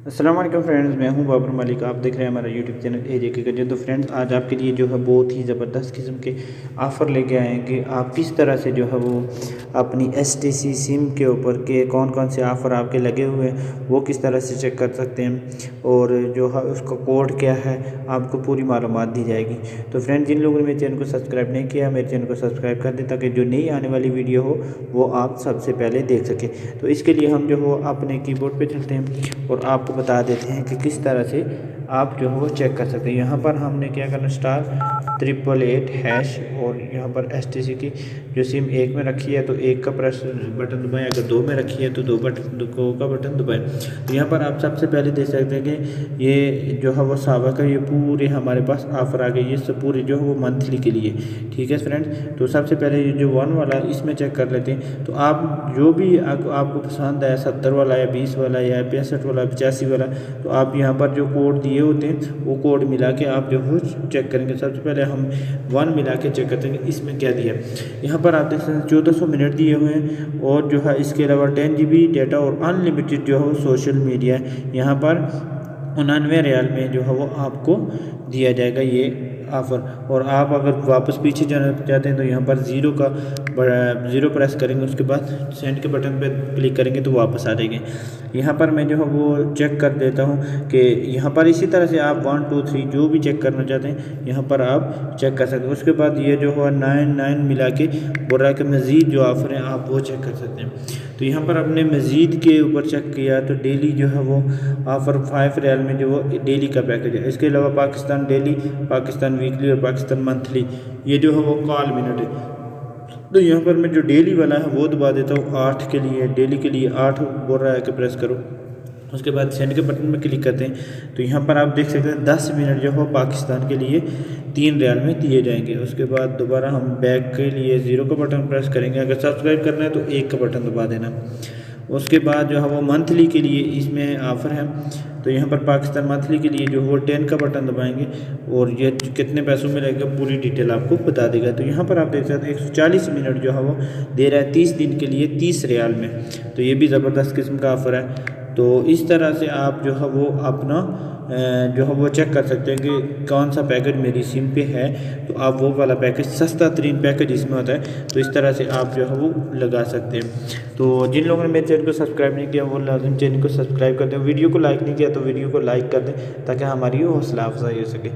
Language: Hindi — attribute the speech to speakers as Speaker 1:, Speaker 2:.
Speaker 1: अस्सलाम वालेकुम फ्रेंड्स, मैं हूं बाबर मलिक। आप देख रहे हैं हमारा यूट्यूब चैनल एजे के गजन। तो फ्रेंड्स, आज आपके लिए जो है बहुत ही ज़बरदस्त किस्म के ऑफ़र लेके आए हैं कि आप किस तरह से जो है वो अपनी एसटीसी सिम के ऊपर के कौन कौन से ऑफ़र आपके लगे हुए हैं वो किस तरह से चेक कर सकते हैं, और जो है उसका कोड क्या है आपको पूरी मालूमात दी जाएगी। तो फ्रेंड्स, जिन लोगों ने मेरे चैनल को सब्सक्राइब नहीं किया, मेरे चैनल को सब्सक्राइब कर दें ताकि जो नई आने वाली वीडियो हो वो आप सबसे पहले देख सकें। तो इसके लिए हम जो हो अपने कीबोर्ड पे चलते हैं और आपको बता देते हैं कि किस तरह से आप जो है वो चेक कर सकते हैं। यहाँ पर हमने क्या करना, *888# और यहाँ पर एसटीसी की जो सिम एक में रखी है तो एक का प्रेस बटन दबाएं, अगर दो में रखी है तो दो का बटन दबाएं। तो यहाँ पर आप सबसे पहले देख सकते हैं कि ये जो है वो सावा का ये पूरे हमारे पास ऑफ़र आ गई, ये सब पूरे जो है वो मंथली के लिए। ठीक है फ्रेंड्स, तो सबसे पहले ये जो 1 वाला इसमें चेक कर लेते हैं। तो आप जो भी आपको पसंद है, 70 वाला या 20 वाला या 65 वाला 85 वाला, तो आप यहाँ पर जो कोड दिए होते हैं वो कोड मिला के आप जो है चेक करेंगे। सबसे पहले हम 1 मिला के चेक करते हैं इसमें क्या दिया। यहाँ पर आप देख सकते हैं 1400 मिनट दिए हुए हैं, और जो है इसके अलावा 10 GB डेटा और अनलिमिटेड जो है सोशल मीडिया यहाँ पर 99 रियाल में जो है वो आपको दिया जाएगा ये ऑफ़र। और आप अगर वापस पीछे जाना चाहते हैं तो यहाँ पर ज़ीरो प्रेस करेंगे, उसके बाद सेंड के बटन पे क्लिक करेंगे तो वापस आ जाएंगे। यहाँ पर मैं जो है वो चेक कर देता हूँ कि यहाँ पर इसी तरह से आप 1 2 3 जो भी चेक करना चाहते हैं यहाँ पर आप चेक कर सकते हैं। उसके बाद ये जो है 9 मिला के बोल रहा है कि मज़ीद जो ऑफ़र हैं आप वो चेक कर सकते हैं। तो यहाँ पर हमने मज़ीद के ऊपर चेक किया तो डेली जो है वो ऑफ़र 5 रियाल में जो वो डेली का पैकेज है। इसके अलावा पाकिस्तान डेली, पाकिस्तान वीकली और पाकिस्तान मंथली ये जो है वो कॉल मिनट है। तो यहाँ पर मैं जो डेली वाला है वो दबा देता हूँ 8 के लिए, डेली के लिए 8 बोल रहा है कि प्रेस करो। उसके बाद सेंड के बटन में क्लिक करते हैं तो यहाँ पर आप देख सकते हैं 10 मिनट जो हो पाकिस्तान के लिए 3 रियाल में दिए जाएंगे। उसके बाद दोबारा हम बैक के लिए 0 का बटन प्रेस करेंगे। अगर सब्सक्राइब करना है तो 1 का बटन दबा देना। उसके बाद जो है वो मंथली के लिए इसमें ऑफ़र है, तो यहाँ पर पाकिस्तान मंथली के लिए जो वो 10 का बटन दबाएंगे और ये कितने पैसों में रहेगा पूरी डिटेल आपको बता देगा। तो यहाँ पर आप देख सकते हैं 140 मिनट जो है वो दे रहा है 30 दिन के लिए 30 रियाल में। तो ये भी ज़बरदस्त किस्म का ऑफ़र है। तो इस तरह से आप जो है वो अपना जो है वो चेक कर सकते हैं कि कौन सा पैकेज मेरी सिम पे है, तो आप वो वाला पैकेज सस्ता तरीन पैकेज इसमें होता है। तो इस तरह से आप जो है वो लगा सकते हैं। तो जिन लोगों ने मेरे चैनल को सब्सक्राइब नहीं किया वो लाजिम चैनल को सब्सक्राइब कर दें। वीडियो को लाइक नहीं किया तो वीडियो को लाइक कर दें ताकि हमारी हौसला अफजाई हो सके।